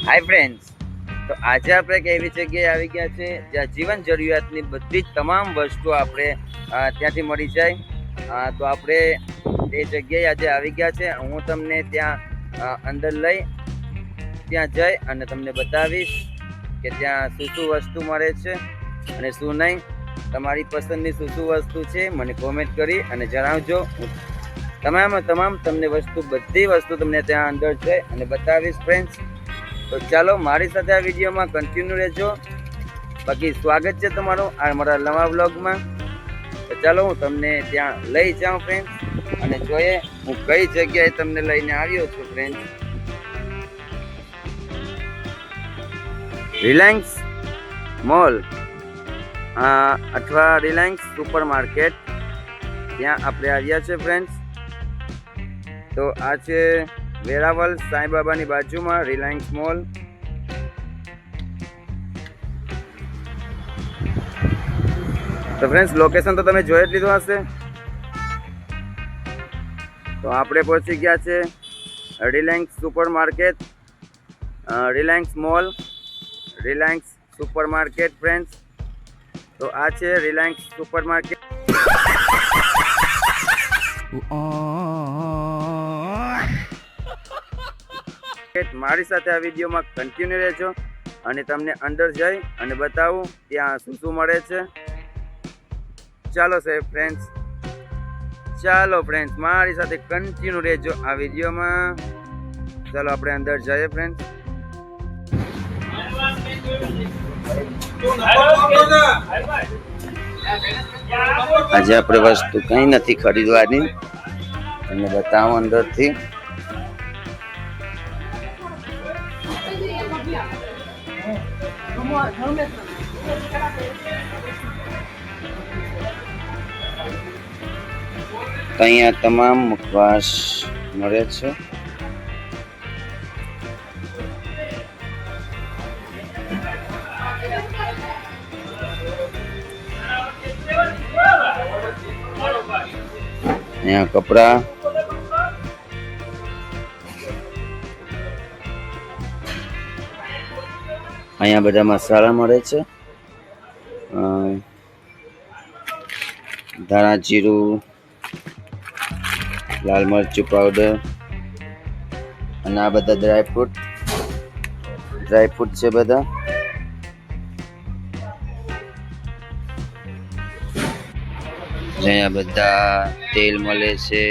Hi friends, તો આજે આપણે એક એવી જગ્યાએ આવી ગયા છે જ્યાં જીવન જરૂરિયાતની બધી જ તમામ વસ્તુઓ આપણે ત્યાંથી મળી જાય. તો આપણે એ જગ્યાએ આજે આવી ગયા છે. હું તમને ત્યાં અંદર લઈ ત્યાં જઈ અને તમને બતાવીશ કે ત્યાં શું શું વસ્તુ મળે છે અને શું નહીં. તમારી પસંદની શું શું વસ્તુ છે મને કોમેન્ટ કરી અને જણાવજો. તમામ તમને બધી વસ્તુ તમને ત્યાં અંદર જઈ અને બતાવીશ ફ્રેન્ડ્સ. તો ચાલો મારી સાથે આ વિડીયોમાં કન્ટિન્યુ રહેજો. બાકી સ્વાગત છે તમારું આ મારા નવા વ્લોગમાં. તો ચાલો હું તમને ત્યાં લઈ જાઉં ફ્રેન્ડ્સ અને જોઈએ હું કઈ જગ્યાએ તમને લઈને આવ્યો છું ફ્રેન્ડ્સ. રિલાયન્સ મોલ અથવા રિલાયન્સ સુપર માર્કેટ ત્યાં આપણે આવ્યા છે ફ્રેન્ડ્સ. તો આ છે વેરાવળ સાંઈબાબાની બાજુમાં રિલાયન્સ મોલ. તો ફ્રેન્ડ્સ લોકેશન તો તમે જોઈ જ લીધું હશે. તો આપણે પહોંચી ગયા છે Reliance super market, Reliance mall, Reliance super market friends. તો આ છે રિલાયન્સ સુપર માર્કેટ. મારી સાથે આ વિડીયોમાં કન્ટિન્યુ રહેજો અને તમને અંદર જઈ અને બતાવું ત્યાં શું શું મળે છે. ચાલો ફ્રેન્ડ્સ, ચાલો ફ્રેન્ડ્સ મારી સાથે કન્ટિન્યુ રહેજો આ વિડીયોમાં. ચાલો આપણે અંદર જઈએ ફ્રેન્ડ્સ. આજે આપણે વસ્તુ કંઈ નથી ખરીદવાની, તમને બતાવું અંદરથી. અહીંયા તમામ મુખવાસ મળે છે. અહીંયા કપડા, અહીંયા બધા મસાલા મળે છે. ધાણા જીરું, લાલ મરચું પાવડર અને આ બધા ડ્રાયફ્રૂટ છે બધા. અહીંયા બધા તેલ મળે છે.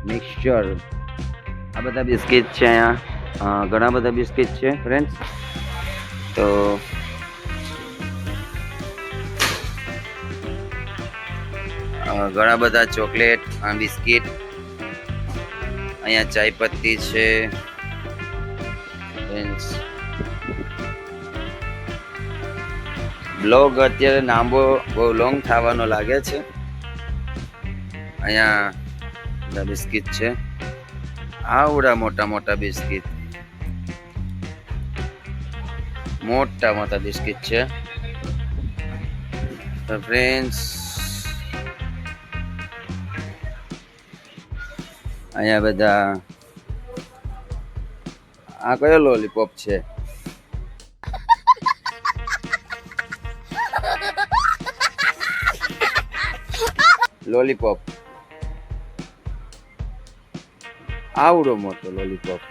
મિક્સચર, આ બધા બિસ્કિટ છે. અહીંયા ઘણા બધા બિસ્કિટ છે ફ્રેન્ડ્સ. તો ઘણા બધા ચોકલેટ, બિસ્કિટ. અહીંયા ચાય પત્તી છે ફ્રેન્ડ્સ. બ્લોગ અત્યારે લાંબો બહુ લોંગ થવાનો લાગે છે. અહીંયા બધા બિસ્કિટ છે, આવડા મોટા બિસ્કિટ, મોટા બિસ્કિટ છે. તો ફ્રેન્ડ્સ અહીંયા બધા આ કયો લોલીપોપ છે? લોલીપોપ, આવડો મોટો લોલીપોપ.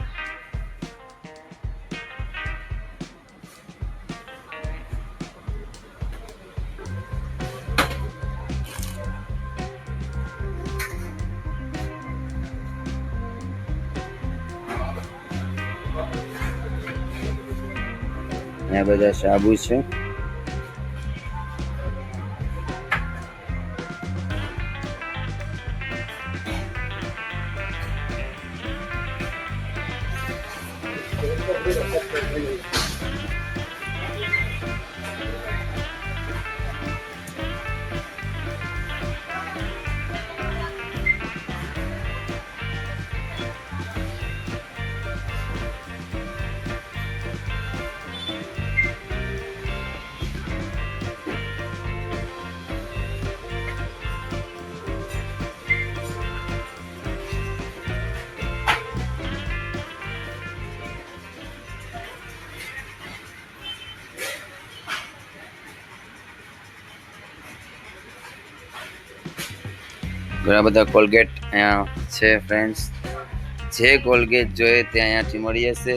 અહીંયા બધા સાબુ છે. ઘણા બધા કોલગેટ અહીંયા છે ફ્રેન્ડ્સ. જે કોલગેટ જોઈએ તે અહીંયાથી મળી જશે.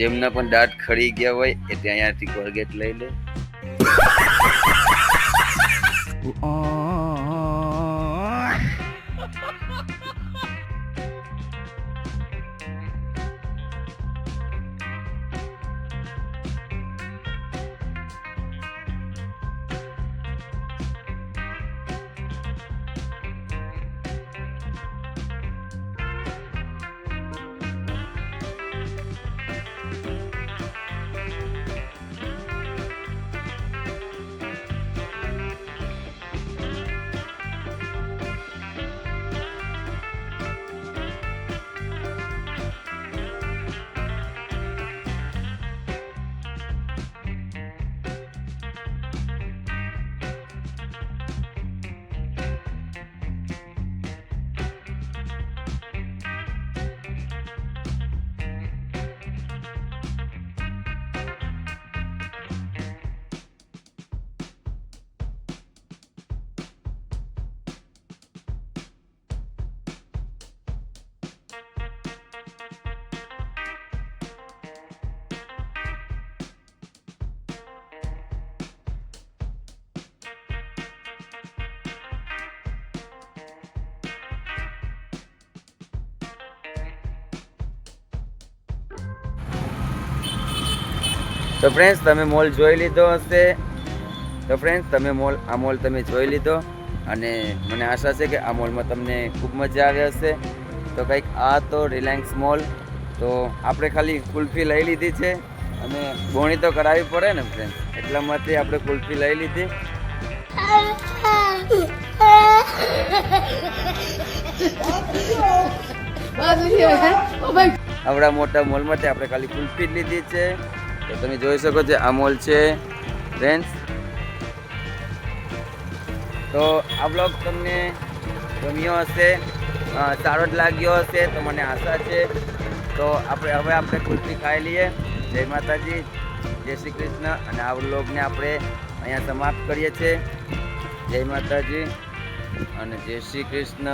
જેમના પણ દાંત ખરી ગયા હોય એ તે અહીંયાથી કોલગેટ લઈ લે. તો ફ્રેન્ડ્સ તમે મોલ જોઈ લીધો હશે. તો ફ્રેન્ડ્સ તમે આ મોલ તમે જોઈ લીધો અને મને આશા છે કે આ મોલમાં તમને ખૂબ મજા આવી હશે. તો કંઈક આ તો રિલાયન્સ મોલ. તો આપણે ખાલી કુલ્ફી લઈ લીધી છે અને બોણી તો કરાવવી પડે ને ફ્રેન્ડ્સ, એટલા માટે આપણે કુલ્ફી લઈ લીધી. આવડા મોટા મોલમાંથી આપણે ખાલી કુલ્ફી જ લીધી છે. તો તમે જોઈ શકો છો આ મોલ છે ફ્રેન્ડ્સ. તો આ બ્લોગ તમને ગમ્યો હશે, સારો જ લાગ્યો હશે તો મને આશા છે. તો આપણે કુલ્ફી ખાઈ લઈએ. જય માતાજી, જય શ્રી કૃષ્ણ. અને આ બ્લોગને આપણે અહીંયા સમાપ્ત કરીએ છીએ. જય માતાજી અને જય શ્રી કૃષ્ણ.